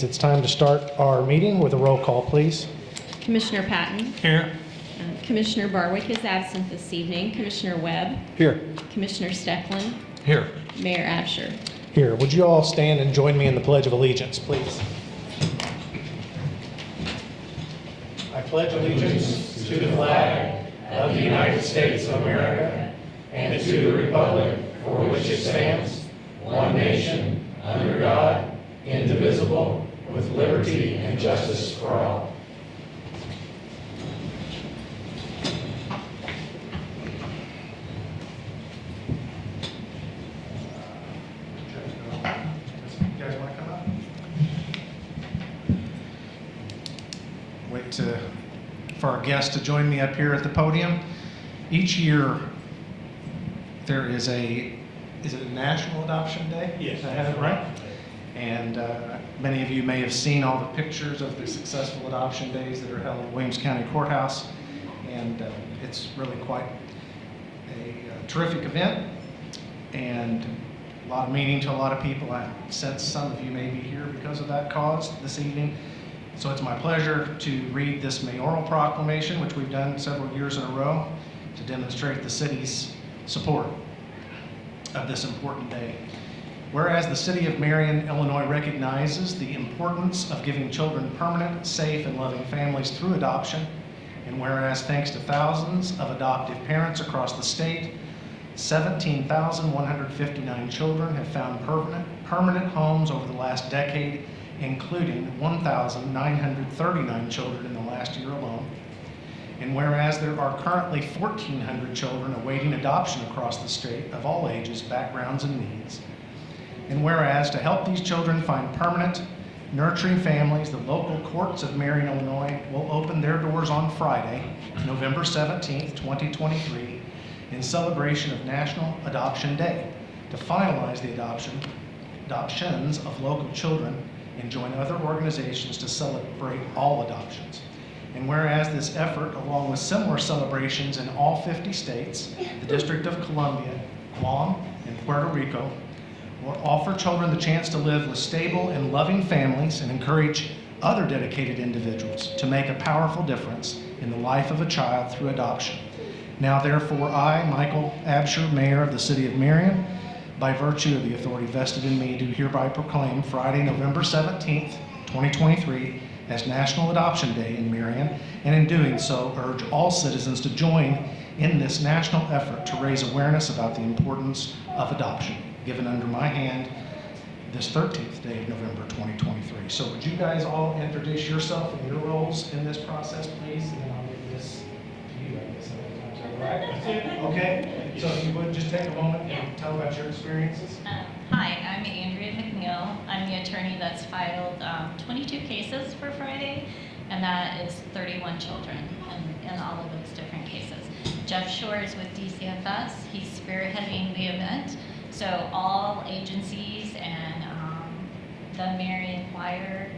It's time to start our meeting with a roll call, please. Commissioner Patton. Here. Commissioner Barwick is absent this evening. Commissioner Webb. Here. Commissioner Stecklin. Here. Mayor Absher. Here. Would you all stand and join me in the Pledge of Allegiance, please? I pledge allegiance to the flag of the United States of America and to the republic for which it stands, one nation, under God, indivisible, with liberty and justice for all. You guys want to come up? Wait for our guests to join me up here at the podium. Each year, there is is it a National Adoption Day? Yes. I have it right? And many of you may have seen all the pictures of the successful adoption days that are held at Williams County Courthouse. And it's really quite a terrific event and a lot of meaning to a lot of people. I sense some of you may be here because of that cause this evening. So it's my pleasure to read this mayoral proclamation, which we've done several years in a row, to demonstrate the city's support of this important day. Whereas the city of Marion, Illinois recognizes the importance of giving children permanent, safe, and loving families through adoption, and whereas thanks to thousands of adoptive parents across the state, 17,159 children have found permanent homes over the last decade, including 1,939 children in the last year alone. And whereas there are currently 1,400 children awaiting adoption across the state of all ages, backgrounds, and needs. And whereas to help these children find permanent, nurturing families, the local courts of Marion, Illinois will open their doors on Friday, November 17th, 2023, in celebration of National Adoption Day to finalize the adoptions of local children and join other organizations to celebrate all adoptions. And whereas this effort, along with similar celebrations in all 50 states, the District of Columbia, Guam, and Puerto Rico, will offer children the chance to live with stable and loving families and encourage other dedicated individuals to make a powerful difference in the life of a child through adoption. Now, therefore, I, Michael Absher, Mayor of the City of Marion, by virtue of the authority vested in me, do hereby proclaim Friday, November 17th, 2023, as National Adoption Day in Marion, and in doing so, urge all citizens to join in this national effort to raise awareness about the importance of adoption, given under my hand this 13th day of November 2023. So would you guys all introduce yourself and your roles in this process, please? And then I'll give this to you, I guess. Is that right? Okay. So if you would just take a moment and tell about your experiences. Hi, I'm Andrea McNeil. I'm the attorney that's filed 22 cases for Friday, and that is 31 children in all of those different cases. Jeff Shore is with DCFS. He's spearheading the event. So all agencies and the Marion Choir,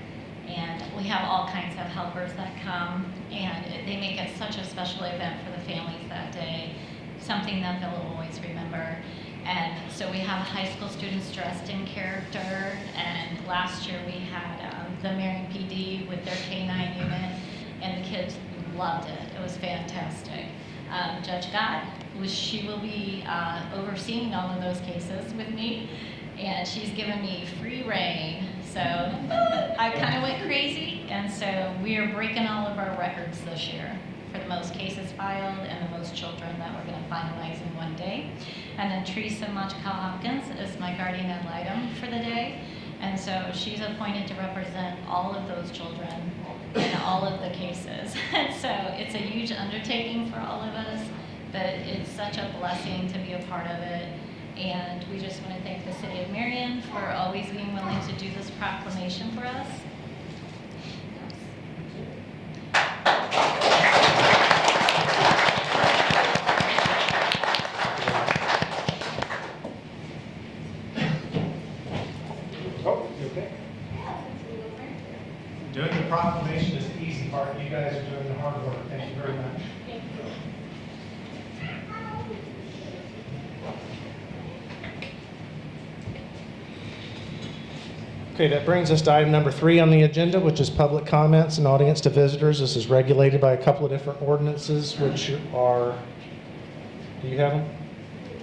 and we have all kinds of helpers that come, and they make it such a special event for the families that day, something that they'll always remember. And so we have high school students dressed in character, and last year we had the Marion PD with their K-9 unit, and the kids loved it. It was fantastic. Judge Gott, she will be overseeing all of those cases with me, and she's given me free reign. So I kind of went crazy, and so we are breaking all of our records this year for the most cases filed and the most children that we're going to finalize in one day. And then Teresa Machkal-Hopkins is my guardian ad litem for the day, and so she's appointed to represent all of those children in all of the cases. And so it's a huge undertaking for all of us, but it's such a blessing to be a part of it. And we just want to thank the City of Marion for always being willing to do this proclamation for us. Oh, you okay? Doing the proclamation is the easy part. You guys are doing the hard work. Thank you very much. Thank you. Okay, that brings us to item number 3 on the agenda, which is public comments and audience to visitors. This is regulated by a couple of different ordinances, which are, do you have them?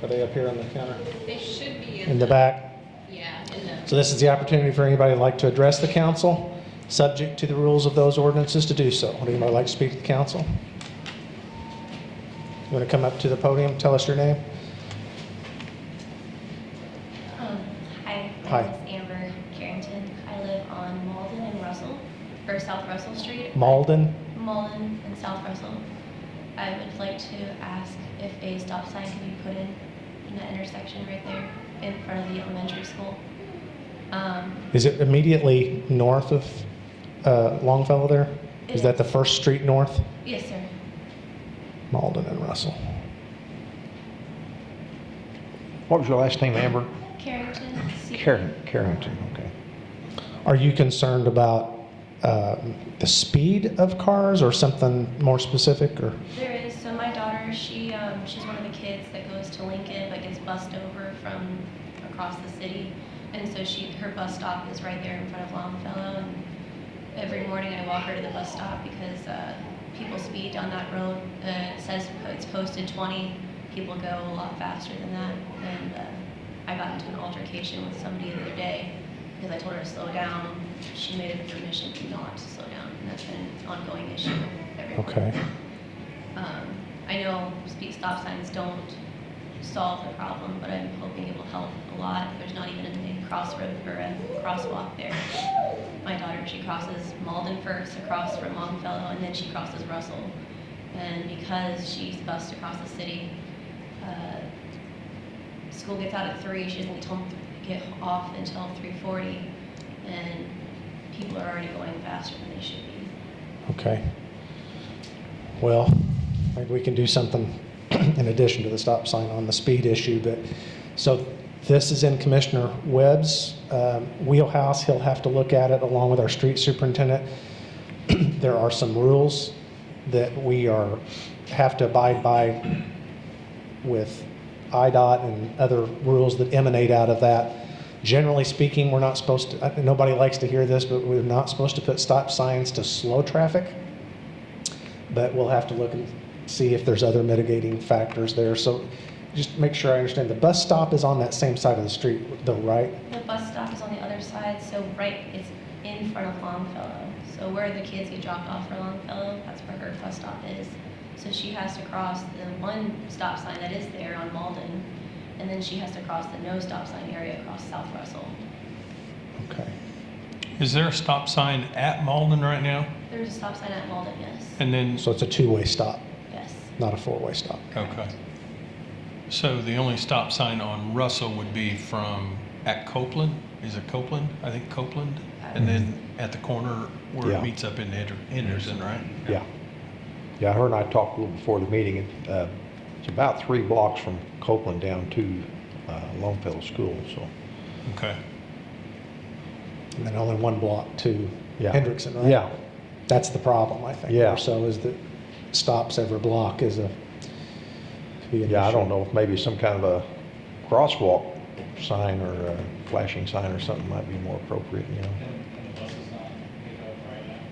Are they up here on the counter? They should be In the back? Yeah, in the. So this is the opportunity for anybody who'd like to address the council, subject to the rules of those ordinances, to do so. Would anybody like to speak to the council? You want to come up to the podium, tell us your name? Hi, my Hi. name is Amber Carrington. I live on Malden and Russell, or South Russell Street. Malden? Malden and South Russell. I would like to ask if a stop sign can be put in that intersection right there in front of the elementary school. Is it immediately north of Longfellow there? Is that the first street north? Yes, sir. Malden and Russell. What was your last name, Amber? Carrington. Carrington, okay. Are you concerned about the speed of cars or something more specific? Or There is. So my daughter, she's one of the kids that goes to Lincoln but gets bussed over from across the city, and so her bus stop is right there in front of Longfellow. And every morning I walk her to the bus stop because people speed down that road. It says it's posted 20. People go a lot faster than that, and I got into an altercation with somebody the other day because I told her to slow down. She made a permission not to slow down, and that's been an ongoing issue every morning. okay, I know stop signs don't solve the problem, but I'm hoping it will help a lot. There's not even a crossroad or a crosswalk there. My daughter, she crosses Malden first, across from Longfellow, and then she crosses Russell. And because she's bused across the city, school gets out at 3. She doesn't get off until 3:40, and people are already going faster than they should be. okay. Well, maybe we can do something in addition to the stop sign on the speed issue. But so this is in Commissioner Webb's wheelhouse. He'll have to look at it along with our street superintendent. There are some rules that we have to abide by with IDOT and other rules that emanate out of that. Generally speaking, we're not supposed to, nobody likes to hear this, but we're not supposed to put stop signs to slow traffic. But we'll have to look and see if there's other mitigating factors there. So just make sure I understand. The bus stop is on that same side of the street though, right? The bus stop is on the other side, so it's in front of Longfellow. So where the kids get dropped off for Longfellow, that's where her bus stop is. So she has to cross the one stop sign that is there on Malden, and then she has to cross the no stop sign area across South Russell. Okay. Is there a stop sign at Malden right now? There's a stop sign at Malden, yes. And then, So it's a two-way stop, Yes. not a four-way stop. okay. So the only stop sign on Russell would be at Copeland? Is it Copeland? I think Copeland. And then at the corner where Yeah. it meets up in Henderson, right? Yeah. Yeah, her and I talked a little before the meeting. It's about 3 blocks from Copeland down to Longfellow School, so. Okay. And then only one block to Yeah. Hendrickson, right? Yeah, That's the problem, I think. Yeah. More so is that stops every block is could be an yeah, I issue. don't know if maybe some kind of a crosswalk sign or a flashing sign or something might be more appropriate, you know. And the bus is not picked up right now.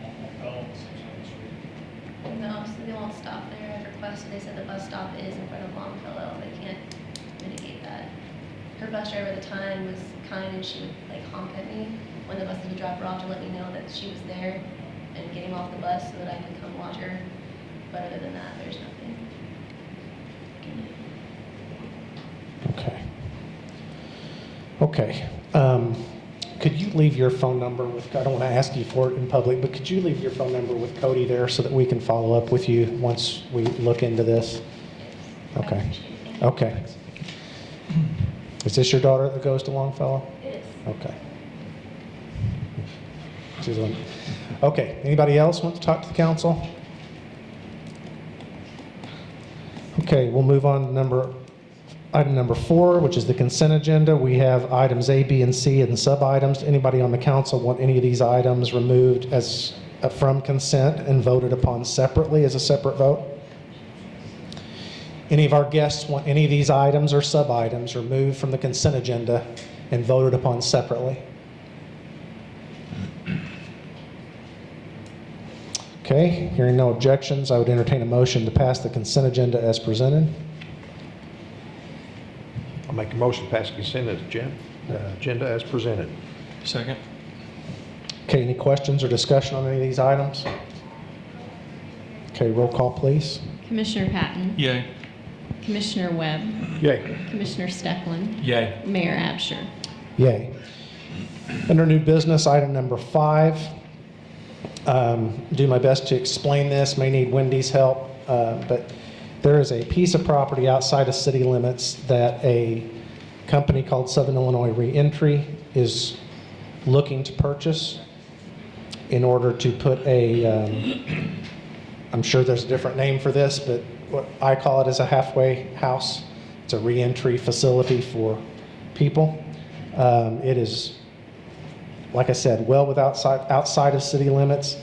On Longfellow, seems like it's No, so they won't stop there. I've requested, they said the bus stop is in front of Longfellow. They can't mitigate that. Her bus driver at the time was kind, and she would like honk at me when the bus would drop her off to let me know that she was there and getting off the bus so that I could come watch her. But other than that, there's nothing I can do. Okay. Okay. Could you leave your phone number with, I don't want to ask you for it in public, but could you leave your phone number with Cody there so that we can follow up with you once we look into this? I Okay. appreciate it. Thank you. Okay. Is this your daughter that goes to Longfellow? It is. Okay. She's on. Okay, anybody else want to talk to the council? Okay, we'll move on to item number 4, which is the consent agenda. We have items A, B, and C and sub-items. Anybody on the council want any of these items removed as from consent and voted upon separately as a separate vote? Any of our guests want any of these items or sub-items removed from the consent agenda and voted upon separately? Okay, hearing no objections, I would entertain a motion to pass the consent agenda as presented. I'll make a motion to pass consent agenda as presented. Second? Okay, any questions or discussion on any of these items? Okay, roll call, please. Commissioner Patton? Yay. Commissioner Webb? Yay. Commissioner Stepland? Yay. Mayor Absher? Yay. Under new business, item number 5. Do my best to explain this, may need Wendy's help, but there is a piece of property outside of city limits that a company called Southern Illinois Reentry is looking to purchase in order to put a, I'm sure there's a different name for this, but what I call it is a halfway house. It's a reentry facility for people. It is, like I said, well outside of city limits.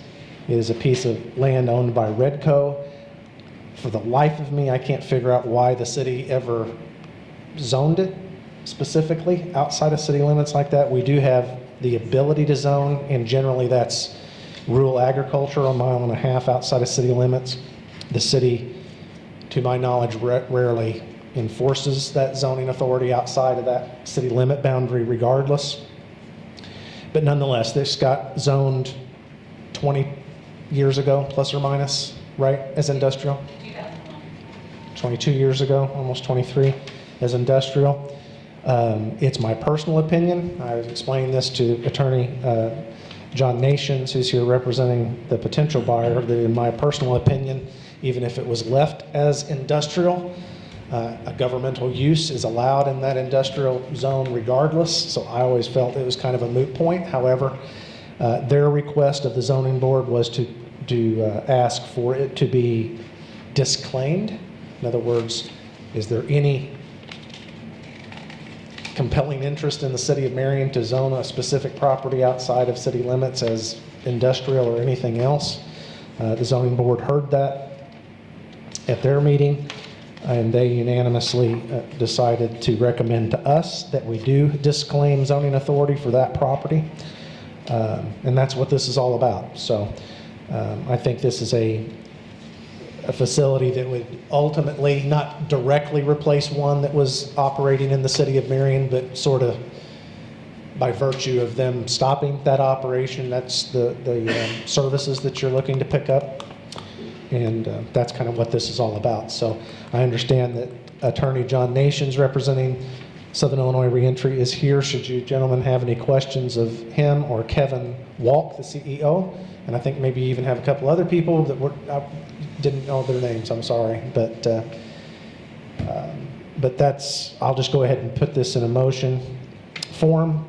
It is a piece of land owned by Redco. For the life of me, I can't figure out why the city ever zoned it specifically outside of city limits like that. We do have the ability to zone, and generally that's rural agriculture, a mile and a half outside of city limits. The city, to my knowledge, rarely enforces that zoning authority outside of that city limit boundary regardless. But nonetheless, this got zoned 20 years ago, plus or minus, right, as industrial? 22 years ago, almost 23, as industrial. It's my personal opinion. I was explaining this to Attorney John Nations, who's here representing the potential buyer, that in my personal opinion, even if it was left as industrial, a governmental use is allowed in that industrial zone regardless, so I always felt it was kind of a moot point. However, their request of the zoning board was to ask for it to be disclaimed. In other words, is there any compelling interest in the city of Marion to zone a specific property outside of city limits as industrial or anything else? The zoning board heard that at their meeting, and they unanimously decided to recommend to us that we do disclaim zoning authority for that property. And that's what this is all about. So I think this is a facility that would ultimately not directly replace one that was operating in the city of Marion, but sort of by virtue of them stopping that operation, that's the services that you're looking to pick up. And that's kind of what this is all about. So I understand that Attorney John Nations, representing Southern Illinois Reentry, is here. Should you gentlemen have any questions of him or Kevin Walk, the CEO, and I think maybe even have a couple other people that I didn't know their names, I'm sorry. But that's, I'll just go ahead and put this in a motion form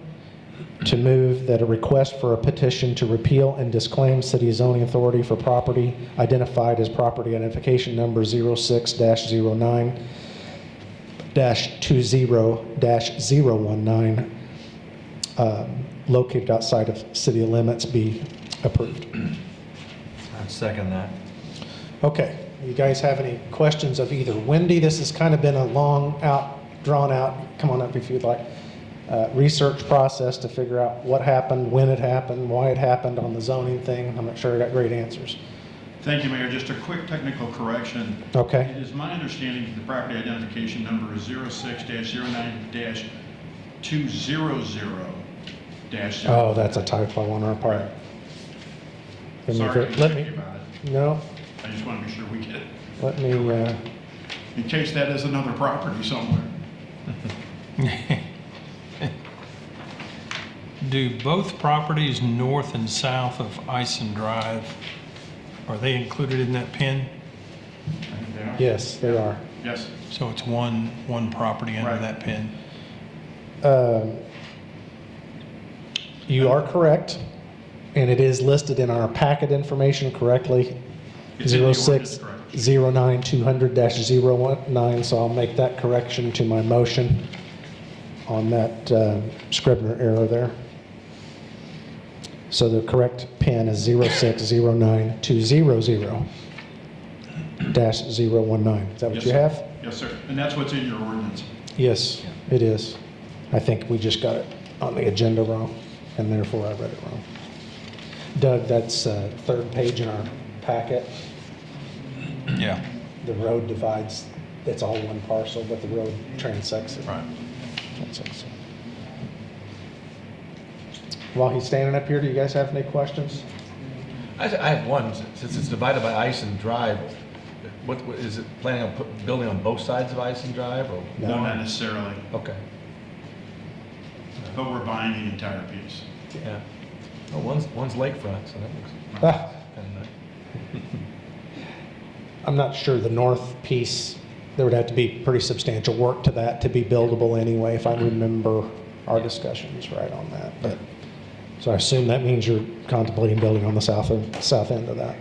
to move that a request for a petition to repeal and disclaim city zoning authority for property identified as property identification number 06-09-20-019 located outside of city limits be approved. I'd second that. Okay, you guys have any questions of either Wendy? This has kind of been a drawn out, come on up if you'd like, research process to figure out what happened, when it happened, why it happened on the zoning thing. I'm not sure I got great answers. Thank you, Mayor. Just a quick technical correction. Okay. It is my understanding that the property identification number is 06-09-200-. Oh, that's a typo on our part. Sorry to Let check me, you about it. no, I just want to be sure we get it. let me, In case that is another property somewhere. Do both properties north and south of Ison Drive, are they included in that PIN? I think they are. yes, they are. Yes. So it's one property under Right. that PIN? You are correct, and it is listed in our packet information correctly. It's in the ordinance, correct. 06-09-200-019, so I'll make that correction to my motion on that Scribner error there. So the correct PIN is 06-09-200-019. Is that what Yes, you sir. have? Yes, sir. And that's what's in your ordinance. Yes, it is. I think we just got it on the agenda wrong, and therefore I read it wrong. Doug, that's third page in our packet. Yeah, The road divides, it's all one parcel, but the road transects it. right. Transects it. While he's standing up here, do you guys have any questions? I have one, since it's divided by Ison Drive, what is it planning on building on both sides of Ison Drive, or? No, not necessarily, Okay, but we're buying the entire piece. yeah. Oh, one's lakefront, so that looks Ah, kind of nice. I'm not sure the north piece, there would have to be pretty substantial work to that to be buildable anyway, if I remember our discussions right on that. But so I assume that means you're contemplating building on the south end of that.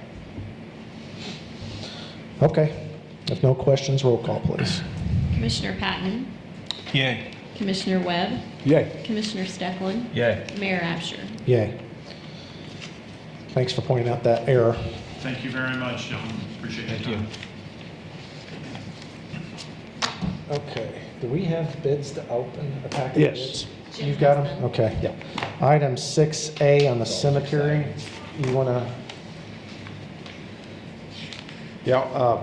Okay, if no questions, roll call, please. Commissioner Patton, Yay. Commissioner Webb, Yay. Commissioner Stecklin, Yay. Mayor Absher. Yay. Thanks for pointing out that error. Thank you very much, gentlemen. Appreciate your Thank you. time. Okay, do we have bids to open, a packet of Yes. bids? You've got them? Okay. Yeah. Item 6A on the cemetery, you want to, Yeah,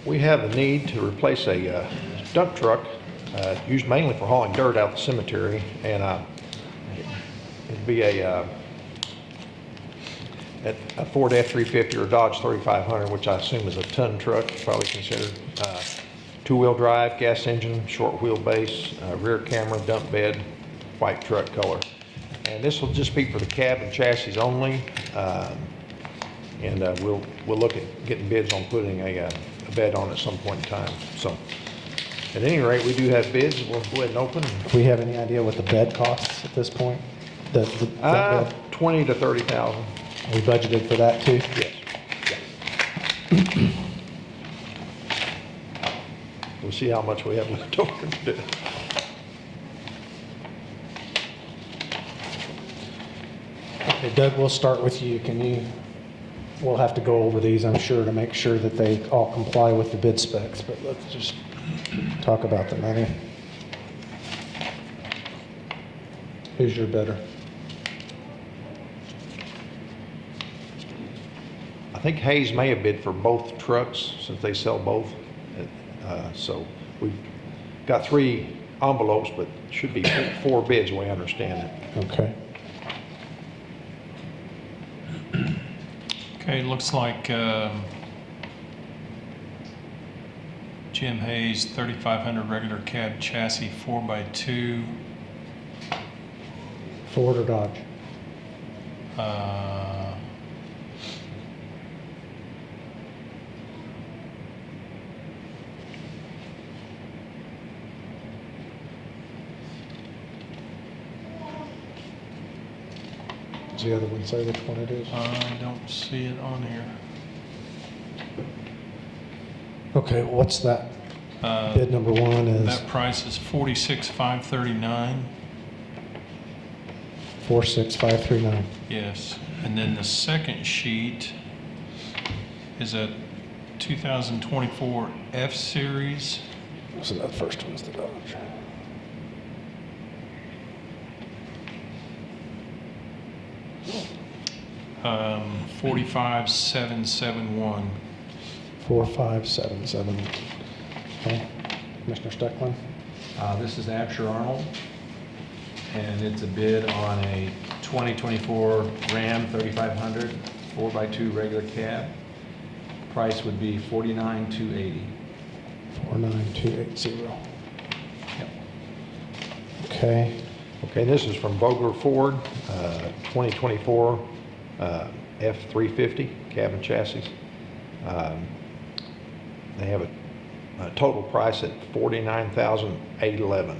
we have a need to replace a dump truck used mainly for hauling dirt out the cemetery, and it'd be a Ford F-350 or Dodge 3500, which I assume is a ton truck, probably considered. Two-wheel drive, gas engine, short wheelbase, rear camera, dump bed, white truck color. And this will just be for the cab and chassis only. And we'll look at getting bids on putting a bed on at some point in time. So at any rate, we do have bids. We'll go ahead and open. do we have any idea what the bed costs at this point? The bed? 20 to 30,000. Are we budgeted for that too? Yes. We'll see how much we have left over to do. Okay, Doug, we'll start with you. We'll have to go over these, I'm sure, to make sure that they all comply with the bid specs, but let's just talk about the money. Who's your bidder? I think Hayes may have bid for both trucks since they sell both. So we've got 3 envelopes, but should be 4 bids, the way I understand it. Okay. Okay, looks like Jim Hayes, 3500 regular cab chassis, 4x2. Ford or Dodge? Does the other one say which one it is? I don't see it on here. Okay, what's that? Bid number 1 is That price is $46,539. 46539. Yes, and then the second sheet is a 2024 F-Series. So that first one's the Dodge. Um, 45771. 4577. Okay. Commissioner Stecklin? This is Absher Arnold, and it's a bid on a 2024 Ram 3500 4x2 regular cab. Price would be $49,280. 49280. Okay. Okay, this is from Vogler Ford, 2024 F-350 cab and chassis. They have a total price at $49,811.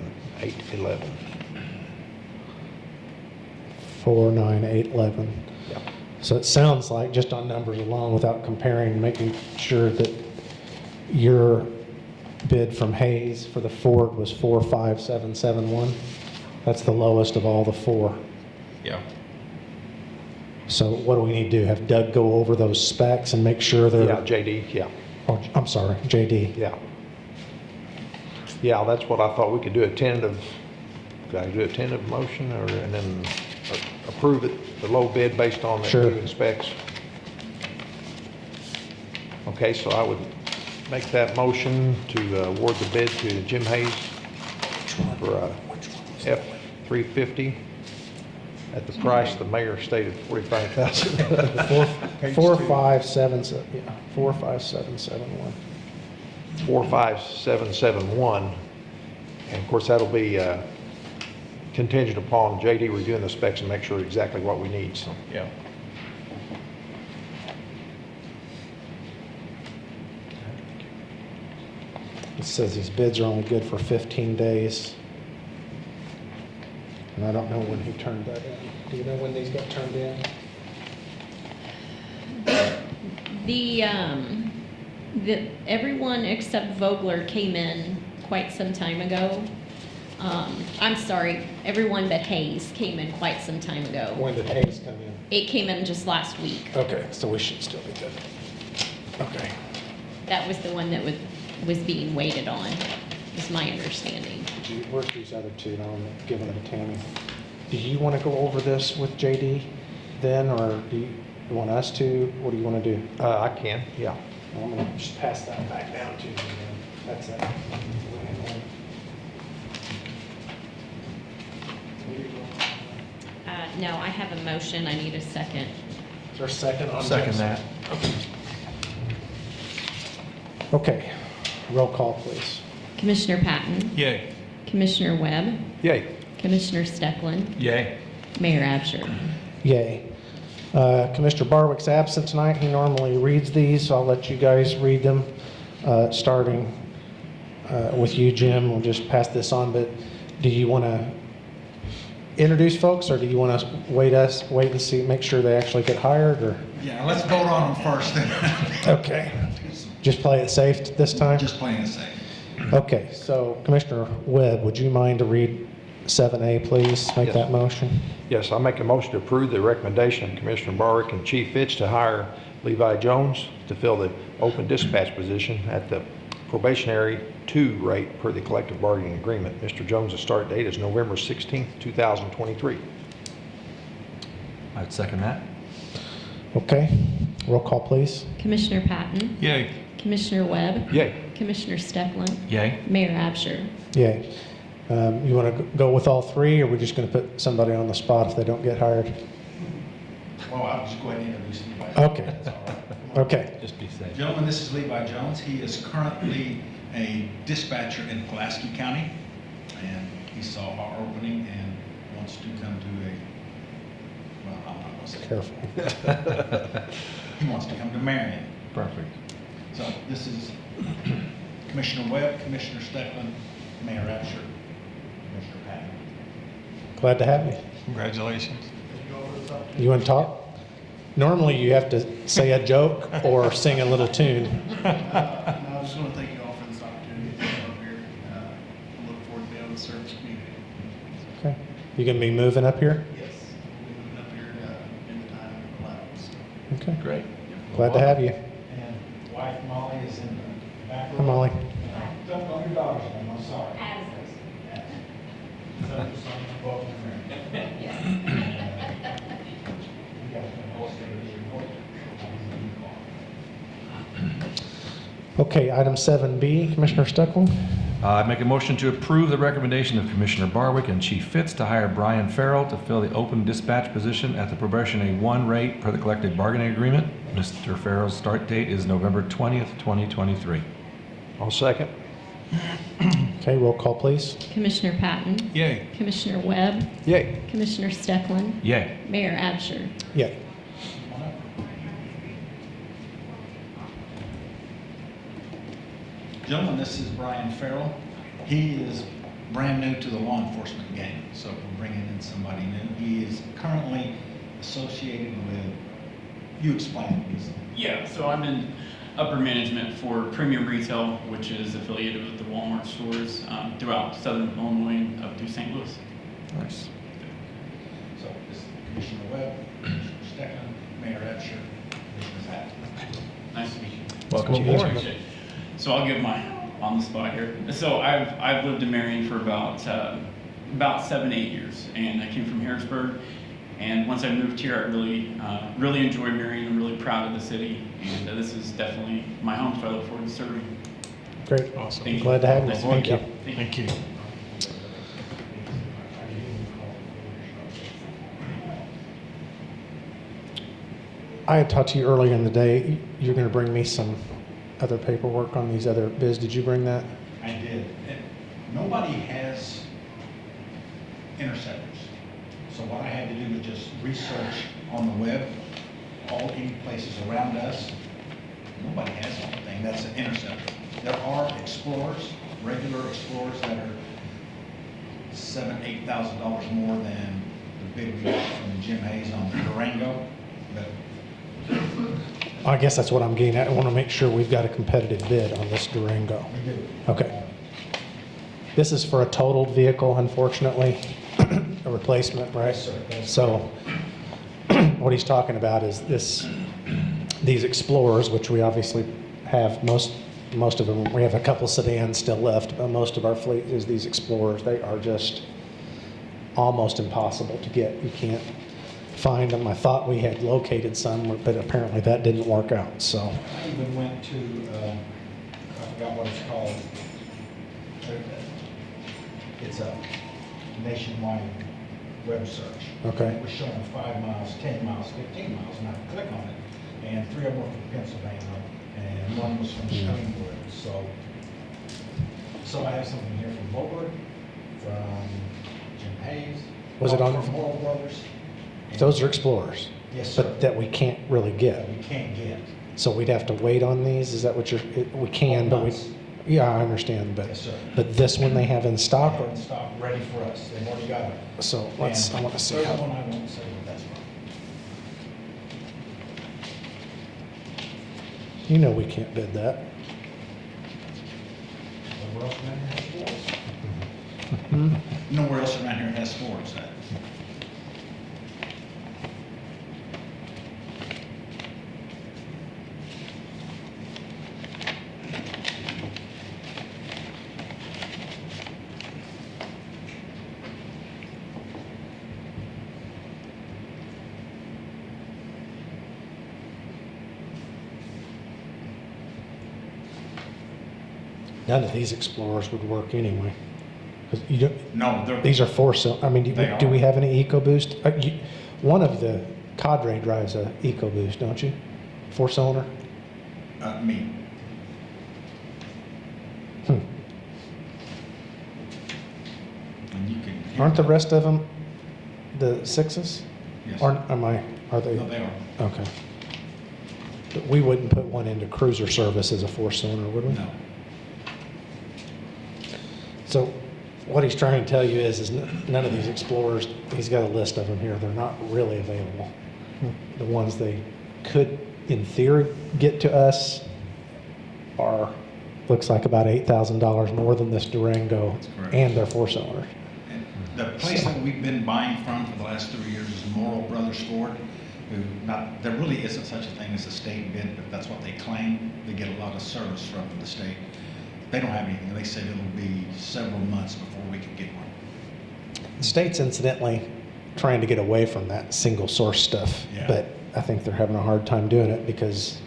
49811. Yep. So it sounds like, just on numbers alone, without comparing, making sure that your bid from Hayes for the Ford was 45771. That's the lowest of all the 4. Yeah. So what do we need to do? Have Doug go over those specs and make sure they're... Yeah, JD, yeah. Oh, I'm sorry, JD. Yeah. Yeah, that's what I thought. We could do a tentative, could I do a tentative motion and then approve it, the low bid based on the Sure. new specs? Okay, so I would make that motion to award the bid to Jim Hayes for a F-350 at the price the mayor stated, $45,000. 45771. 45771. And of course, that'll be contingent upon JD reviewing the specs and make sure exactly what we need, so. Yeah. It says these bids are only good for 15 days. And I don't know when he turned that in. Do you know when these got turned in? Everyone except Vogler came in quite some time ago. I'm sorry, everyone but Hayes came in quite some time ago. When did Hayes come in? It came in just last week. Okay, so we should still be good. Okay. That was the one that was being waited on, is my understanding. Where's these other two? Now I'm giving them to Tammy. Do you want to go over this with JD then, or do you want us to? What do you want to do? I can, yeah. I'm going to just pass that back down to you. That's it. No, I have a motion, I need a second. Is there a second on Second Jim's? that. Okay, roll call, please. Commissioner Patton, Yay. Commissioner Webb, Yay. Commissioner Stecklin, Yay. Mayor Absher. Yay. Commissioner Barwick's absent tonight. He normally reads these, so I'll let you guys read them, starting with you, Jim. We'll just pass this on, but do you want to introduce folks, or do you want to wait and see, make sure they actually get hired, or? Yeah, let's vote on them first then. Okay. Just play it safe this time? Just playing it safe. Okay, so Commissioner Webb, would you mind to read 7A, please? Make Yes. that motion. Yes, I make a motion to approve the recommendation of Commissioner Barwick and Chief Fitch to hire Levi Jones to fill the open dispatch position at the probationary 2 rate per the collective bargaining agreement. Mr. Jones' start date is November 16th, 2023. I'd second that. Okay, roll call, please. Commissioner Patton, Yay. Commissioner Webb, Yay. Commissioner Stecklin, Yay. Mayor Absher. Yay. You want to go with all three, or are we just going to put somebody on the spot if they don't get hired? Well, I'll just go ahead and introduce Levi. Okay. That's all right. Okay. Just be safe. Gentlemen, this is Levi Jones. He is currently a dispatcher in Pulaski County, and he saw our opening and wants to come to well, I'm not going to say. Careful. He wants to come to Marion. Perfect. So this is Commissioner Webb, Commissioner Stecklin, Mayor Absher, Commissioner Patton. Glad to have you. Congratulations. You want to talk? Normally, you have to say a joke or sing a little tune. No, I just want to thank you all for this opportunity to come up here. I look forward to being able to serve the community. Okay. You going to be moving up here? Yes, we'll be moving up here in the time allows. Okay. Great. Glad to have you. And wife Molly is in the back row. Hi, Molly. Don't call your daughter's name, I'm sorry. So just on the vote for Marion. You guys can holster this report. Okay, item 7B, Commissioner Stecklin. I make a motion to approve the recommendation of Commissioner Barwick and Chief Fitz to hire Brian Farrell to fill the open dispatch position at the probationary 1 rate per the collective bargaining agreement. Mr. Farrell's start date is November 20th, 2023. I'll second. Okay, roll call, please. Commissioner Patton, Yay. Commissioner Webb, Yay. Commissioner Stecklin, Yay. Mayor Absher. Yeah. Gentlemen, this is Brian Farrell. He is brand new to the law enforcement game, so we're bringing in somebody new. He is currently associated with, you explain it, please. Yeah, so I'm in upper management for Premium Retail, which is affiliated with the Walmart stores throughout Southern Illinois and up through St. Louis. Nice. So this is Commissioner Webb, Commissioner Stecklin, Mayor Absher, Commissioner Patton. Nice to meet you. Welcome Good to aboard. Appreciate it. So I'll give mine on the spot here. So I've lived in Marion for about 7-8 years, and I came from Harrisburg. And once I moved here, I really enjoy Marion. I'm really proud of the city, and this is definitely my home, so I look forward to serving. Great. Awesome. Thank you. Glad to have you. Nice to Thank meet you. Thank you. I had talked to you earlier in the day. You're going to bring me some other paperwork on these other bids. Did you bring that? I did. And nobody has interceptors. So what I had to do was just research on the web, all 80 places around us. Nobody has anything that's an interceptor. There are Explorers, regular Explorers that are $7,000, $8,000 more than the bid we got from Jim Hayes on the Durango. But I guess that's what I'm getting at. I want to make sure we've got a competitive bid on this Durango. we do. Okay. This is for a totaled vehicle, unfortunately, a replacement, right? Yes, sir. That's So what he's talking about is these Explorers, which we obviously have most of them. We have a couple sedans still left, but most of our fleet is these Explorers. They are just almost impossible to get. You can't find them. I thought we had located some, but apparently that didn't work out, so. I even went to, I forgot what it's called. It's a nationwide web search. Okay. It was showing 5 miles, 10 miles, 15 miles, and I click on it, and 3 of them were from Pennsylvania, and 1 was from Yeah. Springwood. So I have something here from Vogler, from Jim Hayes. Was it on- From Moore Brothers. and- Those are Explorers. Yes, sir. But that we can't really get. That we can't get. So we'd have to wait on these? Is that what we can, but we, Months. yeah, I understand, Yes, sir. but this one they have in stock? Stock in stock, ready for us. They've already got it. So I want to see Third how. one, I won't say what that's from. You know we can't bid that. Nowhere else around here has floors. Hmm? Nowhere else around here has floors. None of these Explorers would work anyway. 'Cause you don't, No, they're. these are four-cylinder, I mean, They do are. we have any EcoBoost? One of the Cadre drives a EcoBoost, don't you? Four-cylinder? Me. Hmm. And you can. Aren't the rest of them the sixes? Yes. Are they? No, they are. Okay. But we wouldn't put one into cruiser service as a four-cylinder, would we? No. So what he's trying to tell you is none of these Explorers, he's got a list of them here, they're not really available. The ones they could, in theory, get to us are, looks like about $8,000 more than this Durango, That's correct. and they're four-cylinders. And the place that we've been buying from for the last 3 years is Morrow Brothers Ford, who there really isn't such a thing as a state bid, but that's what they claim. They get a lot of service from the state. They don't have anything. They said it'll be several months before we can get one. The state's incidentally trying to get away from that single source stuff, Yeah. but I think they're having a hard time doing it because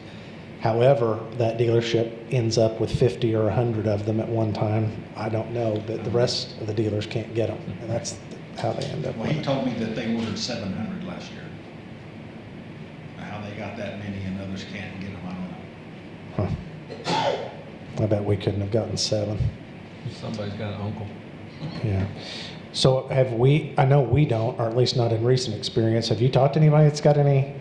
however that dealership ends up with 50 or 100 of them at one time, I don't know, but the rest of the dealers can't get them, and that's how they end up Well, with he it. told me that they ordered 700 last year. Now, how they got that many and others can't get them, I don't know. Huh. I bet we couldn't have gotten 7. Somebody's got an uncle. Yeah. So have we, I know we don't, or at least not in recent experience, have you talked to anybody that's got any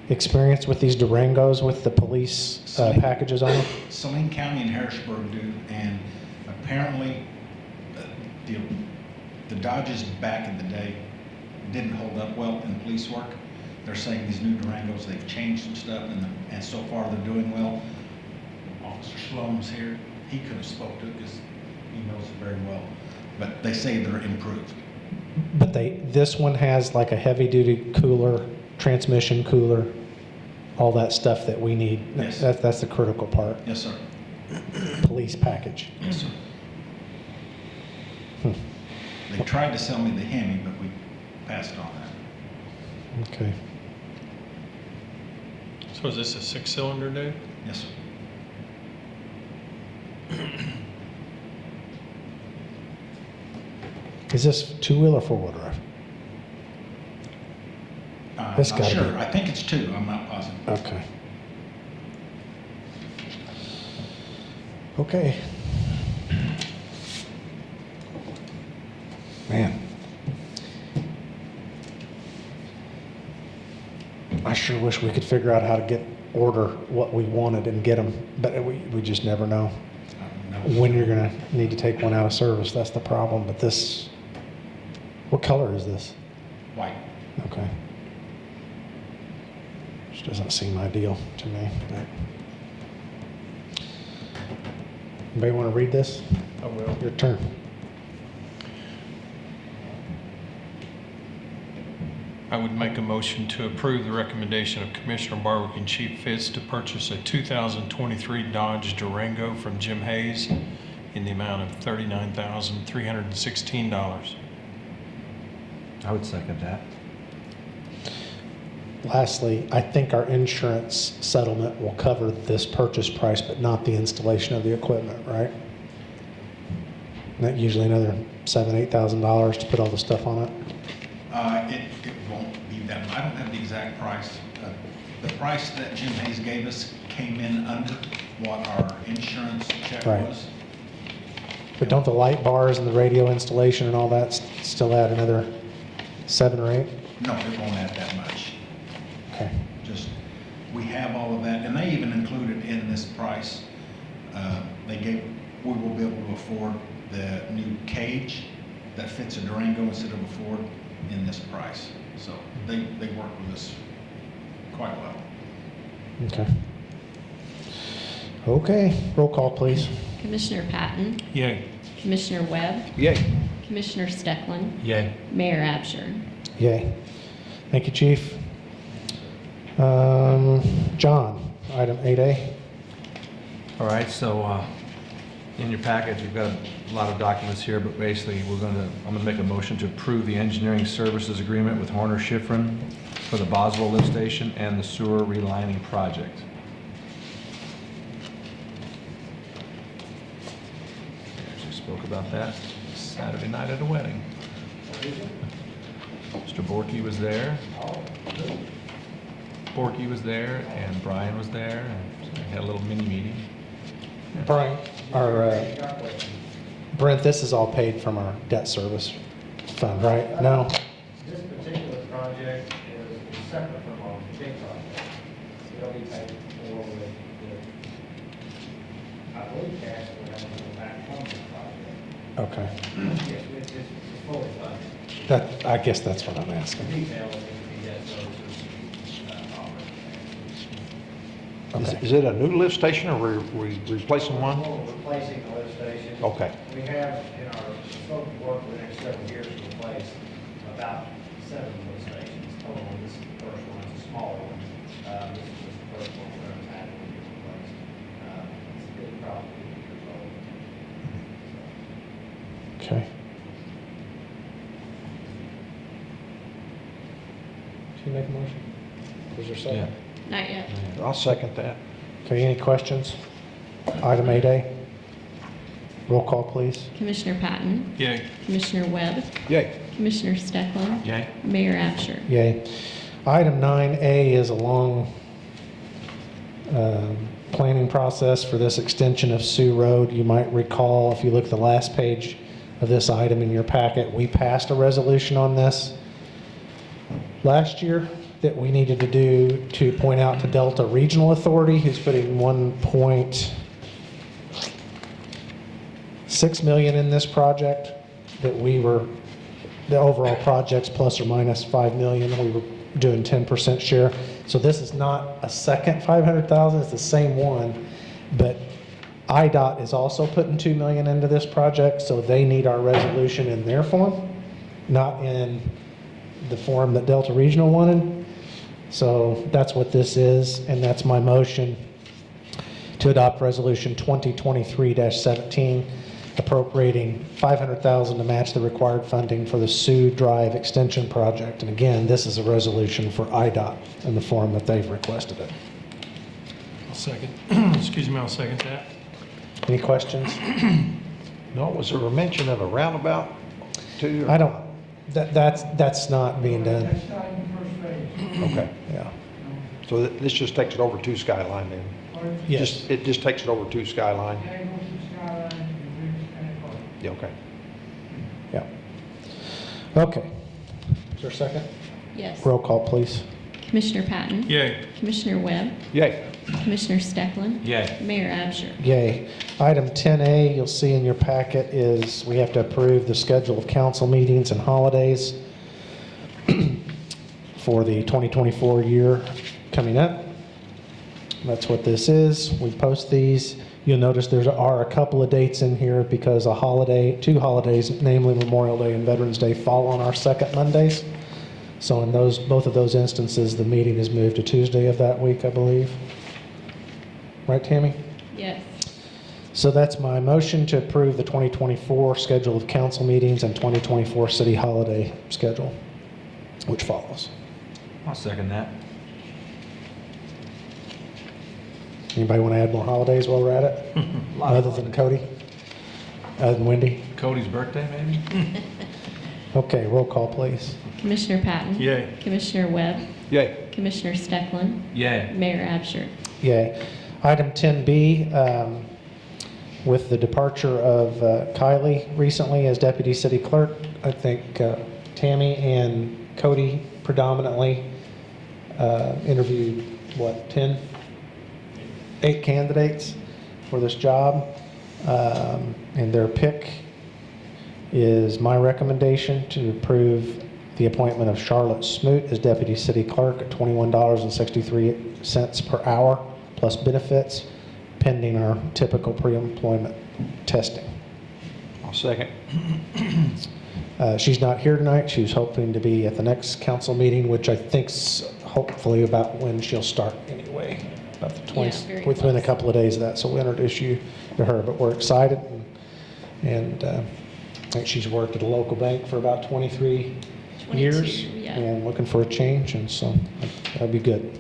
experience with these Durangos with the police packages on them? Saline County and Harrisburg do, and apparently the Dodges back in the day didn't hold up well in police work. They're saying these new Durangos, they've changed some stuff, and so far they're doing well. Officer Schlom's here. He could have spoke to it because he knows it very well. But they say they're improved. But this one has like a heavy-duty cooler, transmission cooler, all that stuff that we need. Yes. That's the critical part. Yes, sir. Police package. Yes, sir. Hmm. They tried to sell me the Hemi, but we passed on that. Okay. So is this a 6-cylinder, Dave? Yes, sir. Is this two-wheel or four-wheel drive? I'm It's not gotta sure. be. I think it's 2. I'm not positive. Okay. Okay. Man. I sure wish we could figure out how to order what we wanted and get them, but we just never know when you're gonna need to take one out of service. That's the problem, but this, what color is this? White. Okay. Which doesn't seem ideal to me, but. Anybody want to read this? I will. Your turn. I would make a motion to approve the recommendation of Commissioner Barwick and Chief Fitz to purchase a 2023 Dodge Durango from Jim Hayes in the amount of $39,316. I would second that. Lastly, I think our insurance settlement will cover this purchase price, but not the installation of the equipment, right? And that usually another $7,000, $8,000 to put all the stuff on it. It won't be that. I don't have the exact price. The price that Jim Hayes gave us came in under what our insurance check Right. was. But don't the light bars and the radio installation and all that still add another 7 or 8? No, it won't add that much. Okay. Just, we have all of that, and they even included in this price, we will be able to afford the new cage that fits a Durango instead of a Ford in this price. So they work with us quite well. Okay. Okay, roll call, please. Commissioner Patton, Yay. Commissioner Webb, Yay. Commissioner Steckland, Yay. Mayor Absher. Yay. Thank you, Chief. John, item 8A. All right, so in your package, you've got a lot of documents here, but basically, I'm gonna make a motion to approve the engineering services agreement with Horner Schifrin for the Boswell lift station and the sewer relining project. We actually spoke about that Saturday night at a wedding. Mr. Borky was there. Borky was there, and Brian was there, and so we had a little mini meeting. Brian, Brent, this is all paid from our debt service fund, right? No? This particular project is separate from our big project. It'll be paid for with, I believe cash will have to go back from the project. Okay. Yes, it's fully funded. That, I guess that's what I'm asking. Detail will need to be debt services, Okay. Is it a new lift station or we replacing one? We're replacing the lift station. Okay. We have in our scope of work for the next several years to replace about 7 lift stations total. This is the first one, it's a smaller one. This is just the first one we're going to have to get replaced. It's probably 50 years old. Okay. Did you make a motion? Was there a second? Not yet. I'll second that. Okay, any questions? Item 8A. Roll call, please. Commissioner Patton, Yay. Commissioner Webb, Yay. Commissioner Steckland, Yay. Mayor Absher. Yay. Item 9A is a long planning process for this extension of Sioux Road. You might recall, if you look at the last page of this item in your packet, we passed a resolution on this last year that we needed to do to point out to Delta Regional Authority, who's putting $1.6 million in this project, that the overall project's plus or minus $5 million. We were doing 10% share. So this is not a second 500,000, it's the same one, but IDOT is also putting $2 million into this project, so they need our resolution in their form, not in the form that Delta Regional wanted. So that's what this is, and that's my motion to adopt resolution 2023-17. appropriating $500,000 to match the required funding for the Sioux Drive Extension Project. And again, this is a resolution for IDOT in the form that they've requested it. I'll second. Excuse me, I'll second that. Any questions? No, was there a mention of a roundabout too? I don't, that's not being done. That's not in the first phase. Okay, Yeah. so this just takes it over to Skyline then? Or Yes. It just takes it over to Skyline? Diagonal to Skyline and Ridge and Park. Yeah, okay. Yeah. Okay. Is there a second? Yes. Roll call, please. Commissioner Patton? Yay. Commissioner Webb? Yay. Commissioner Stecklin? Yay. Mayor Absher? Yay. Item 10A, you'll see in your packet, is we have to approve the schedule of council meetings and holidays for the 2024 year coming up. That's what this is. We post these. You'll notice there are a couple of dates in here because two holidays, namely Memorial Day and Veterans Day, fall on our second Mondays. So in both of those instances, the meeting is moved to Tuesday of that week, I believe. Right, Tammy? Yes. So that's my motion to approve the 2024 schedule of council meetings and 2024 city holiday schedule, which follows. I'll second that. Anybody want to add more holidays while we're at it? Other than Cody? Other than Wendy? Cody's birthday, maybe? Okay, roll call, please. Commissioner Patton? Yay. Commissioner Webb? Yay. Commissioner Stecklin? Yay. Mayor Absher? Yay. Item 10B, with the departure of Kylie recently as deputy city clerk, I think Tammy and Cody predominantly interviewed, 8 candidates for this job. And their pick is my recommendation to approve the appointment of Charlotte Smoot as deputy city clerk at $21.63 per hour plus benefits, pending our typical pre-employment testing. I'll second. She's not here tonight. She was hoping to be at the next council meeting, which I think's hopefully about when she'll start anyway, about the 20, Yeah, very within a close. couple of days of that. So we'll introduce you to her, but we're excited. And I think she's worked at a local bank for about 23 years. Yeah. And looking for a change, and so that'd be good.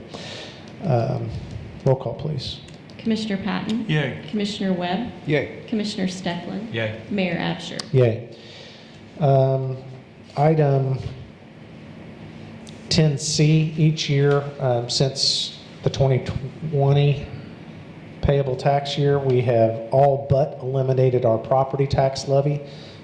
Roll call, please. Commissioner Patton? Yay. Commissioner Webb? Yay. Commissioner Stecklin? Yay. Mayor Absher? Yay. Item 10C, each year since the 2020 payable tax year, we have all but eliminated our property tax levy.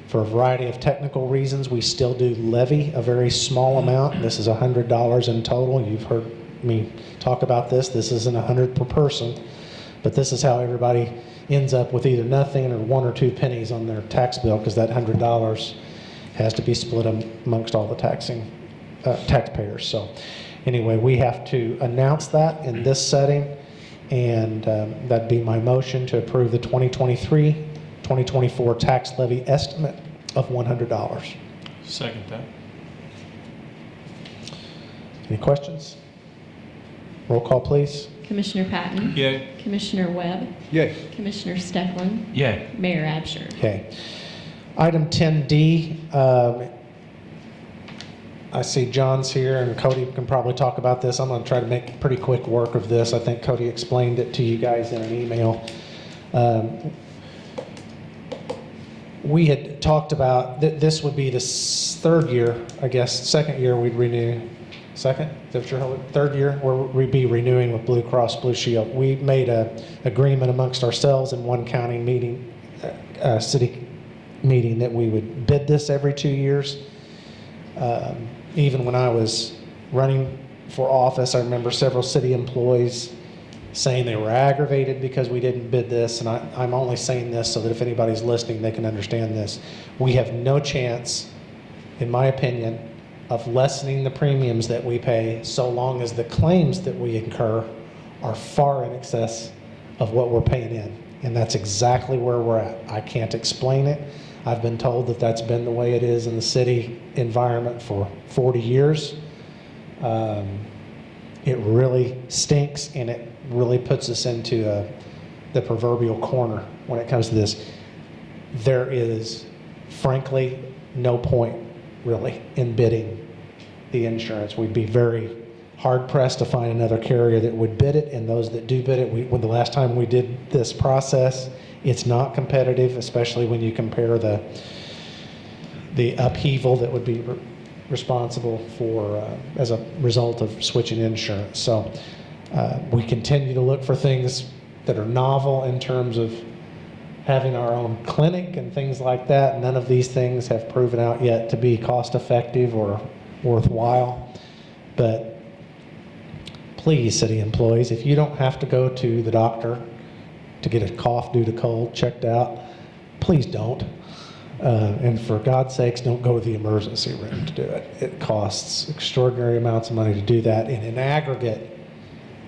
For a variety of technical reasons, we still do levy a very small amount. This is $100 in total. You've heard me talk about this. This isn't $100 per person, but this is how everybody ends up with either nothing or 1 or 2 pennies on their tax bill, because that $100 has to be split amongst all the taxpayers. So anyway, we have to announce that in this setting, and that'd be my motion to approve the 2023-2024 tax levy estimate of $100. Second that. Any questions? Roll call, please. Commissioner Patton? Yay. Commissioner Webb? Yay. Commissioner Stecklin? Yay. Mayor Absher? Okay. Item 10D, I see John's here, and Cody can probably talk about this. I'm going to try to make pretty quick work of this. I think Cody explained it to you guys in an email. We had talked about, this would be the third year, I guess, second year we'd renew. Second? Is that your third year where we'd be renewing with Blue Cross Blue Shield. We made an agreement amongst ourselves in one county meeting, city meeting, that we would bid this every 2 years. Even when I was running for office, I remember several city employees saying they were aggravated because we didn't bid this, and I'm only saying this so that if anybody's listening, they can understand this. We have no chance, in my opinion, of lessening the premiums that we pay so long as the claims that we incur are far in excess of what we're paying in. And that's exactly where we're at. I can't explain it. I've been told that that's been the way it is in the city environment for 40 years. It really stinks, and it really puts us into the proverbial corner when it comes to this. there is frankly no point really in bidding the insurance. We'd be very hard pressed to find another carrier that would bid it, and those that do bid it, when the last time we did this process, it's not competitive, especially when you compare the upheaval that would be responsible for as a result of switching insurance. So we continue to look for things that are novel in terms of having our own clinic and things like that. None of these things have proven out yet to be cost effective or worthwhile. But please, city employees, if you don't have to go to the doctor to get a cough due to cold checked out, please don't. And for God's sakes, don't go to the emergency room to do it. It costs extraordinary amounts of money to do that. And in aggregate,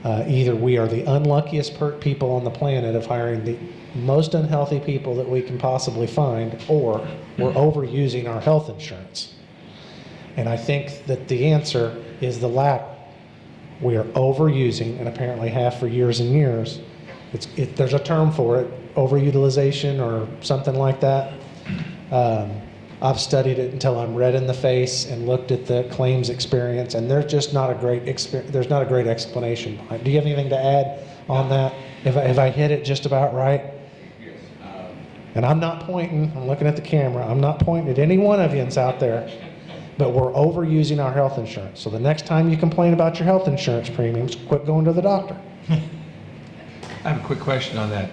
either we are the unluckiest people on the planet of hiring the most unhealthy people that we can possibly find, or we're overusing our health insurance. And I think that the answer is the latter. We are overusing, and apparently have for years and years. There's a term for it, overutilization or something like that. I've studied it until I'm red in the face and looked at the claims experience, and there's just not a great there's not a great explanation behind it. Do you have anything to add on that? If I hit it just about right? Yes. And I'm not pointing, I'm looking at the camera, I'm not pointing at any one of yous out there, but we're overusing our health insurance. So the next time you complain about your health insurance premiums, quit going to the doctor. I have a quick question on that.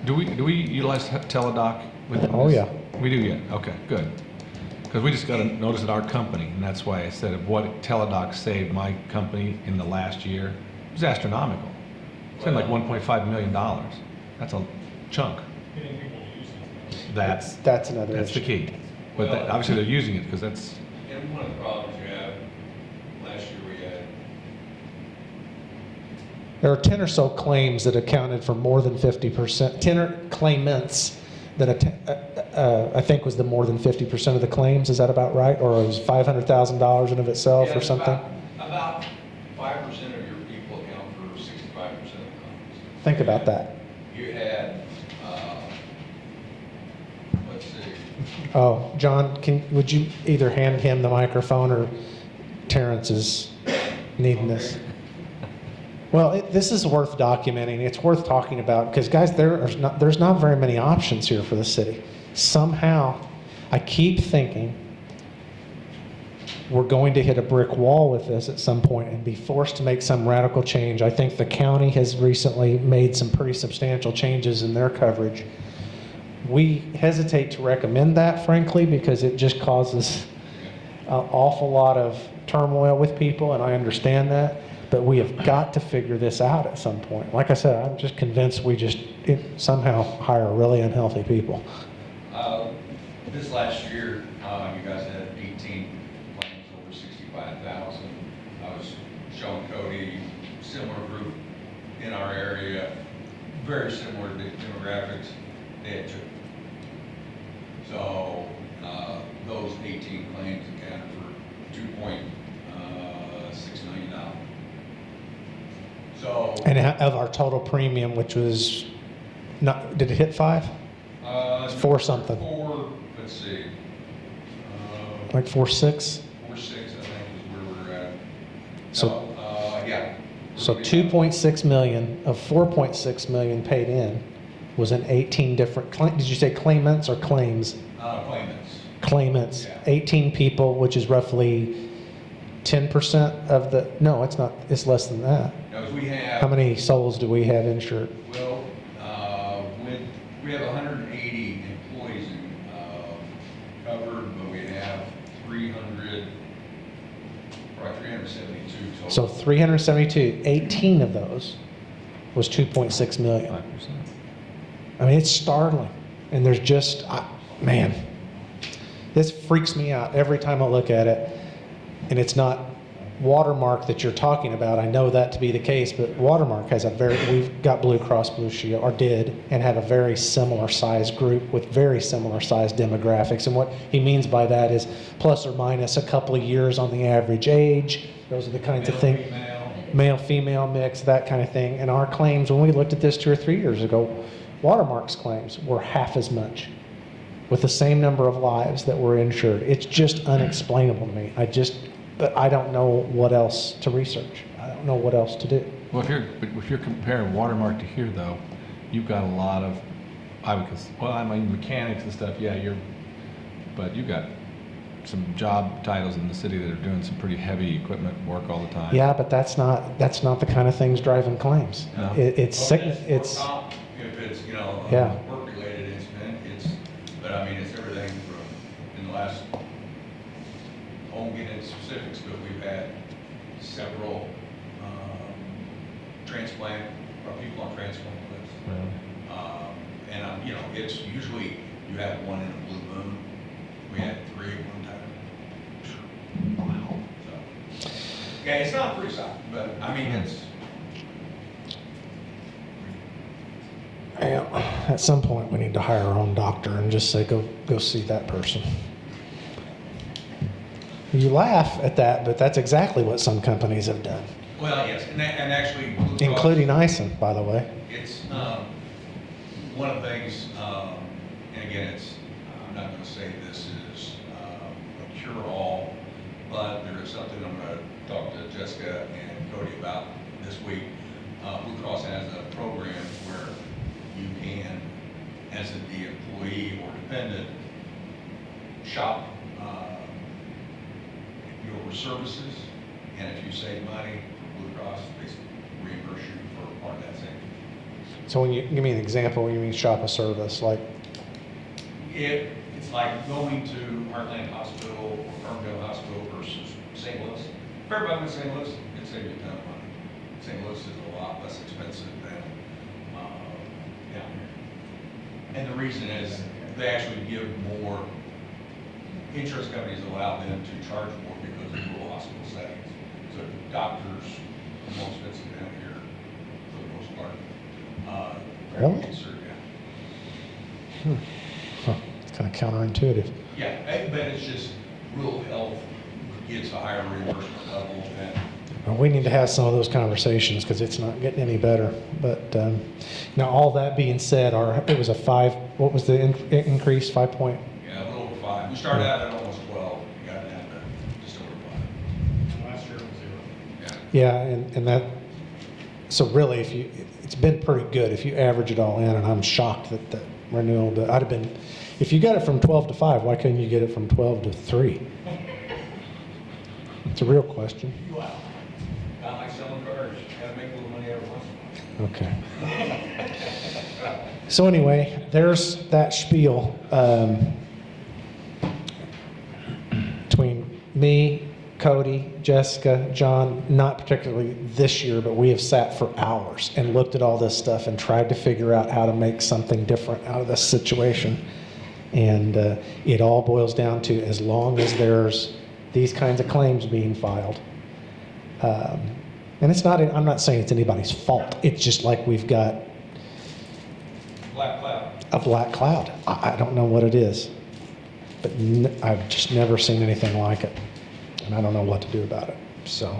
Do we utilize Teladoc? Oh, yeah. We do, yeah. Okay, good. Because we just got a notice at our company, and that's why I said of what Teladoc saved my company in the last year. It was astronomical. It saved like $1.5 million. That's a chunk. That's another That's the issue. key. But obviously they're using it because that's, And one of the problems you have, last year we had, There are 10 or so claims that accounted for more than 50%, 10 claimants that I think was the more than 50% of the claims. Is that about right? Or it was $500,000 in of itself yeah, or something? About 5% of your people account for 65% of the claims. Think about that. You had, let's see, Oh, John, would you either hand him the microphone, or Terrence is needing this? Well, this is worth documenting. It's worth talking about because, guys, there's not very many options here for the city. Somehow, I keep thinking we're going to hit a brick wall with this at some point and be forced to make some radical change. I think the county has recently made some pretty substantial changes in their coverage. We hesitate to recommend that, frankly, because it just causes an awful lot of turmoil with people, and I understand that. But we have got to figure this out at some point. Like I said, I'm just convinced we just somehow hire really unhealthy people. this last year, you guys had 18 claims over 65,000. I was showing Cody, similar group in our area, very similar demographics, they had 2. So those 18 claims accounted for $2.6 million. So, And of our total premium, which was not, did it hit 5? 4 something. 4, let's see. Like 4.6? 4.6, I think, is where we're at. So- Yeah. So 2.6 million of 4.6 million paid in was in 18 different, did you say claimants or claims? Claimants. Claimants, Yeah. 18 people, which is roughly 10% of the, no, it's not, it's less than that. Now, as we have. How many souls do we have insured? Well, we have 180 employees covered, but we have 372 total. So 372, 18 of those was 2.6 million. 5%. I mean, it's startling. And there's just, man, this freaks me out every time I look at it. And it's not Watermark that you're talking about. I know that to be the case, but Watermark has we've got Blue Cross Blue Shield, or did, and have a very similar size group with very similar size demographics. And what he means by that is plus or minus a couple of years on the average age. Those are the kinds of things. Male, female mix, that kind of thing. And our claims, when we looked at this 2 or 3 years ago, Watermark's claims were half as much. with the same number of lives that were insured. It's just unexplainable to me. But I don't know what else to research. I don't know what else to do. Well, if you're comparing Watermark to here, though, you've got a lot of, mechanics and stuff, yeah, but you've got some job titles in the city that are doing some pretty heavy equipment work all the time. Yeah, but that's not the kind of things driving claims. No. It's sickness. Work It's comp, if it's, Yeah. work-related incident, but I mean, it's everything from, in the last, I won't get into specifics, but we've had several people on transplant lists. And, it's usually, you have one in a blue moon. We had 3 at one time. Wow. So, yeah, it's not pretty solid, but I mean, it's. at some point we need to hire our own doctor and just say go see that person. You laugh at that, but that's exactly what some companies have done, Well, yes, and actually. Blue Cross, including ISON, by the way. It's one of the things, and again, I'm not going to say this is a cure-all, but there is something I'm going to talk to Jessica and Cody about this week. Blue Cross has a program where you can, as the employee or dependent, shop your services, and if you save money, Blue Cross basically reimburse you for part of that savings. So when you give me an example, when you mean shop a service, like It's like going to Heartland Hospital or Ferndale Hospital versus St. Louis. If everybody went to St. Louis, it'd save you a ton of money. St. Louis is a lot less expensive than down here. And the reason is they actually give more, insurance companies allow them to charge more because of rural hospital settings. So doctors are more expensive down here for the most part. Really? Insert, Huh. It's kind of counterintuitive. yeah, but it's just rural health gets a higher reimbursement level and Well, we need to have some of those conversations because it's not getting any better. But now, all that being said, it was a 5. What was the increase? 5 point. yeah, a little over 5. We started out at almost 12, we got down to just over 5. Last year was 0. Yeah, and that. So really, it's been pretty good if you average it all in. And I'm shocked that the renewal. I'd have been, if you got it from 12 to 5, why couldn't you get it from 12 to 3? It's a real question. Wow. Not like selling cars, gotta make a little money every once in a while. Okay. So anyway, there's that spiel between me, Cody, Jessica, John, not particularly this year, but we have sat for hours and looked at all this stuff and tried to figure out how to make something different out of this situation. And it all boils down to, as long as there's these kinds of claims being filed, and it's not, I'm not saying it's anybody's fault. It's just like we've got Black cloud. a black cloud. I don't know what it is, but I've just never seen anything like it, and I don't know what to do about it. So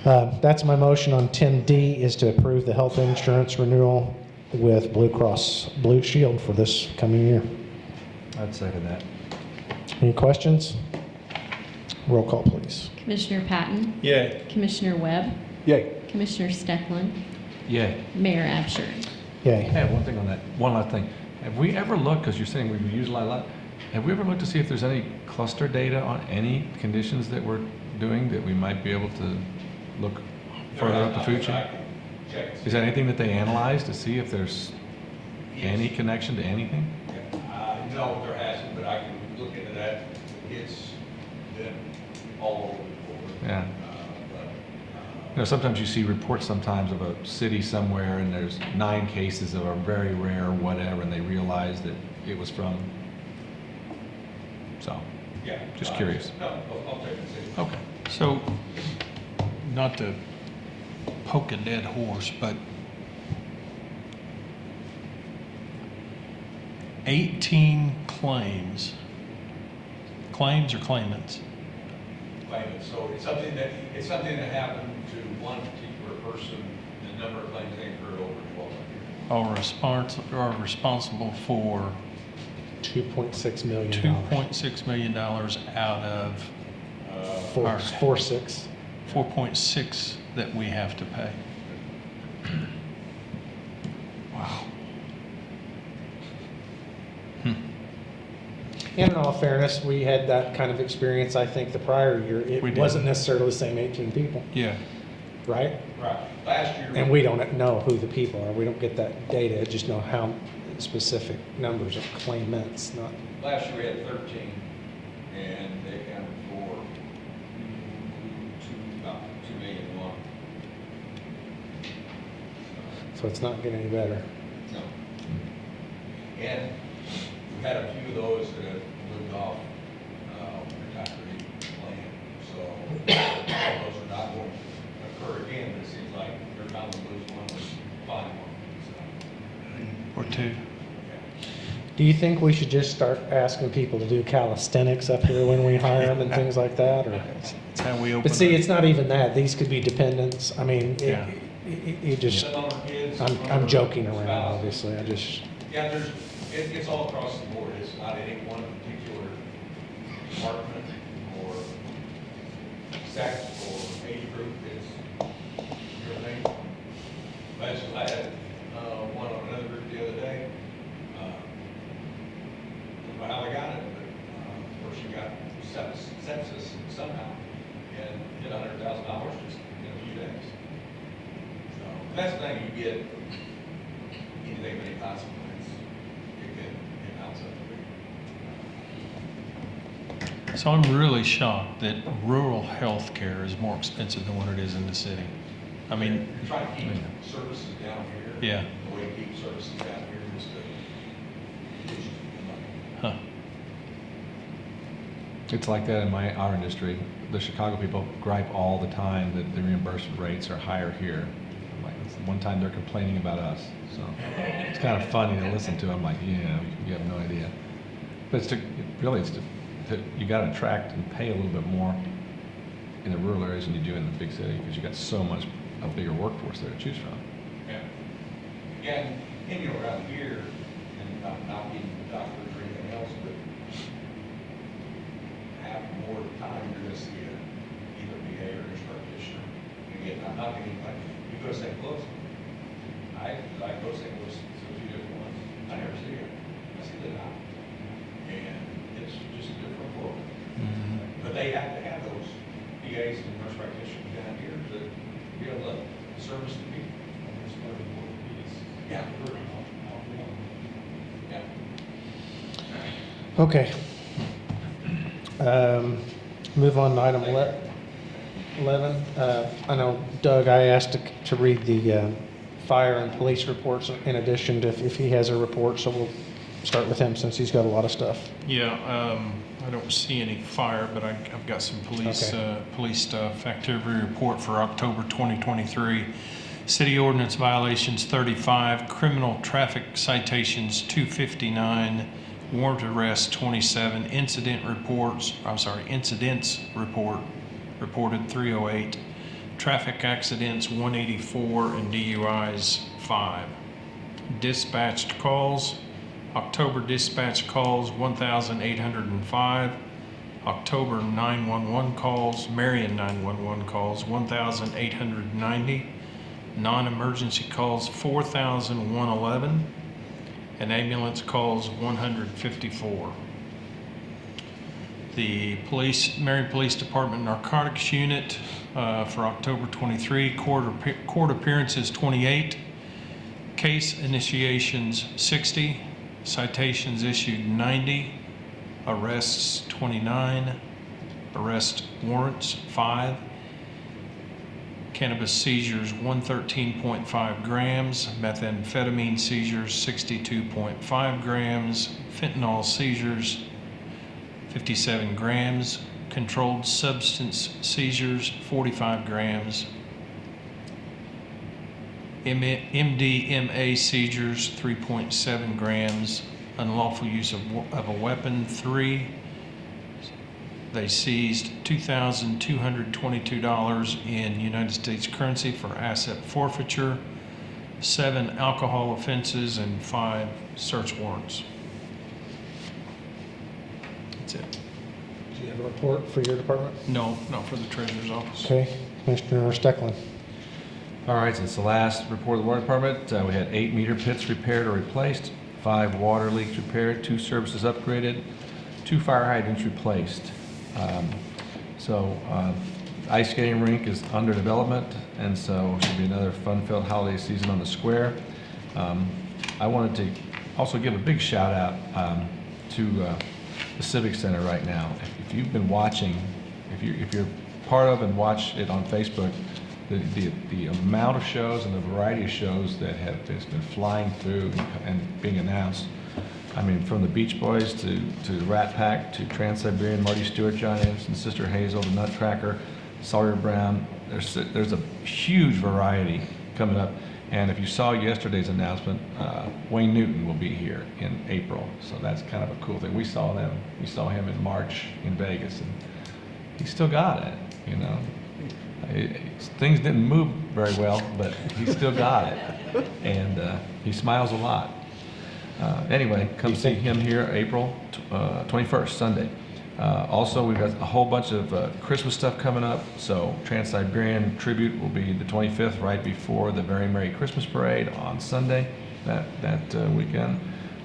that's my motion on 10D, is to approve the health insurance renewal with Blue Cross Blue Shield for this coming year. I'd second that. Any questions? Roll call, please. Commissioner Patton? Yay. Commissioner Webb? Yay. Commissioner Stecklin? Yay. Mayor Absher? I Yay. have one thing on that, one last thing. Have we ever looked, because you're saying we've used a lot, have we ever looked to see if there's any cluster data on any conditions that we're doing that we might be able to look further up the food chain? Check. Is there anything that they analyze to see if there's any connection to anything? No, there hasn't, but I can look into that. It's been all over the board. Yeah. Sometimes you see reports sometimes of a city somewhere and there's 9 cases of a very rare whatever, and they realize that it was from, so, Yeah. just curious. No, I'll check and see. Okay. So, not to poke a dead horse, but 18 claims or claimants? Claimants. So it's something that happened to one particular person. The number of claims they incurred over 12 years. Are responsible for $2.6 million. $2.6 million out of our 4.6. 4.6 that we have to pay. Wow. And in all fairness, we had that kind of experience, I think, the prior year. We It did. wasn't necessarily the same 18 people, Yeah. right? Right. Last year. And we don't know who the people are. We don't get that data, just know how specific numbers of claimants, not. Last year we had 13, and they accounted for about 2 million a month. So it's not getting any better. No. And we've had a few of those that have lived off retiree land, so those are not going to occur again, but it seems like every time we lose one, we find one. So, Or two. Do you think we should just start asking people to do calisthenics up here when we hire them and things like that, or? That's how we open. But see, it's not even that. These could be dependents. I mean, Yeah. it just, Some of our kids, I'm joking around, spouses. obviously. I just, Yeah, it's all across the board. It's not any one particular department or sex or age group. It's everything. I had one on another group the other day. I don't know how they got it, but of course she got sepsis somehow and hit $100,000 just in a few days. So that's the thing, you get anything of any consequence, it mounts up to be. So I'm really shocked that rural health care is more expensive than what it is in the city. I mean, You're trying to keep services down here. Yeah. The way to keep services down here is to push the money. huh. It's like that in our industry. The Chicago people gripe all the time that the reimbursement rates are higher here. I'm like, it's the one time they're complaining about us. So it's kind of funny to listen to. I'm like, yeah, you have no idea. But you got to attract and pay a little bit more in the rural areas than you do in the big city because you got so much a bigger workforce there to choose from. Yeah. Yeah, and you know, around here, and not being doctors or anything else, but half more of the time you're going to see either a PA or a nurse practitioner. Again, I'm not getting, you go to St. Louis, I go to St. Louis to a few different ones. I never see it. I see them out. And it's just a different world. Mhm. But they have to have those PAs and nurse practitioners down here to be able to service the people. Yeah. Yeah. okay. Move on to item 11. I know, Doug, I asked to read the fire and police reports in addition to if he has a report, so we'll start with him since he's got a lot of stuff. Yeah, I don't see any fire, but I've got some police Okay. police stuff. Activity report for October 2023. City ordinance violations 35, criminal traffic citations 259, warrant arrests 27, incidents reported 308, traffic accidents 184, and DUIs 5. Dispatched calls, October dispatch calls 1,805, October 911 calls, Marion 911 calls 1,890, non-emergency calls 4,111, and ambulance calls 154. The Marion Police Department Narcotics Unit for October 23, court appearances 28, case initiations 60, citations issued 90, arrests 29, arrest warrants 5, cannabis seizures 113.5 grams, methamphetamine seizures 62.5 grams, fentanyl seizures 57 grams, controlled substance seizures 45 grams, MDMA seizures 3.7 grams, unlawful use of a weapon 3. They seized $2,222 in United States currency for asset forfeiture, 7 alcohol offenses, and 5 search warrants. That's it. Do you have a report for your department? No, not for the treasurer's office. Okay, Commissioner Steckland. All right, since the last report of the water department, we had 8 meter pits repaired or replaced, 5 water leaks repaired, 2 services upgraded, 2 fire hydrants replaced. Ice skating rink is under development, and so should be another fun-filled holiday season on the square. I wanted to also give a big shout out to the Civic Center right now. If you've been watching, if you're part of and watch it on Facebook, the amount of shows and the variety of shows that have just been flying through and being announced. I mean, from the Beach Boys to the Rat Pack to Trans-Siberian, Marty Stewart, John Anderson, Sister Hazel, the Nutcracker, Sawyer Brown. There's a huge variety coming up. And if you saw yesterday's announcement, Wayne Newton will be here in April. So that's kind of a cool thing. We saw him in March in Vegas, and he still got it, you know. Things didn't move very well, but he still got it. And he smiles a lot. Anyway, come see him here April 21st, Sunday. Also, we've got a whole bunch of Christmas stuff coming up. So Trans-Siberian Tribute will be the 25th, right before the Very Merry Christmas Parade on Sunday, that weekend.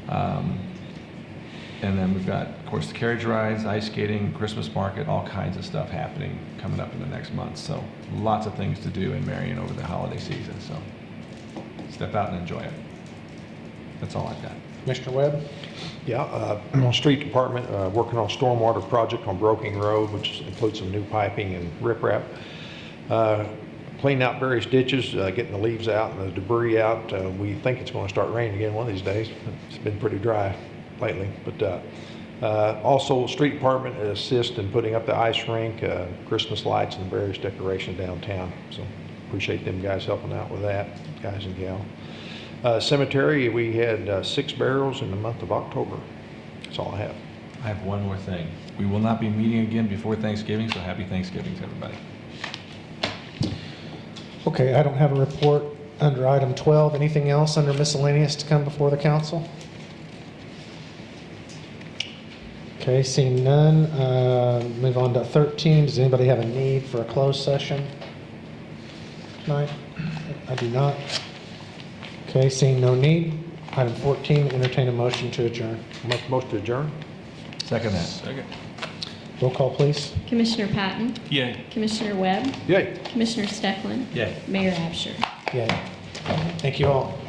And then we've got, of course, the carriage rides, ice skating, Christmas market, all kinds of stuff happening coming up in the next month. So lots of things to do in Marion over the holiday season. So step out and enjoy it. That's all I've got. Commissioner Webb? Yeah, on street department, working on stormwater project on Broking Road, which includes some new piping and riprap. Cleaning out various ditches, getting the leaves out and the debris out. We think it's going to start raining again one of these days. It's been pretty dry lately. But also, street department assist in putting up the ice rink, Christmas lights, and various decorations downtown. So appreciate them guys helping out with that, guys and gals. Cemetery, we had 6 burials in the month of October. That's all I have. I have one more thing. We will not be meeting again before Thanksgiving, so happy Thanksgiving to everybody. Okay, I don't have a report under item 12. Anything else under miscellaneous to come before the council? Okay, seeing none, move on to 13. Does anybody have a need for a closed session tonight? I do not. Okay, seeing no need. Item 14, entertain a motion to adjourn. Make a motion to adjourn? Second that. Second. Roll call, please. Commissioner Patton? Yay. Commissioner Webb? Yay. Commissioner Steckland? Yay. Mayor Absher? Yeah. Thank you all.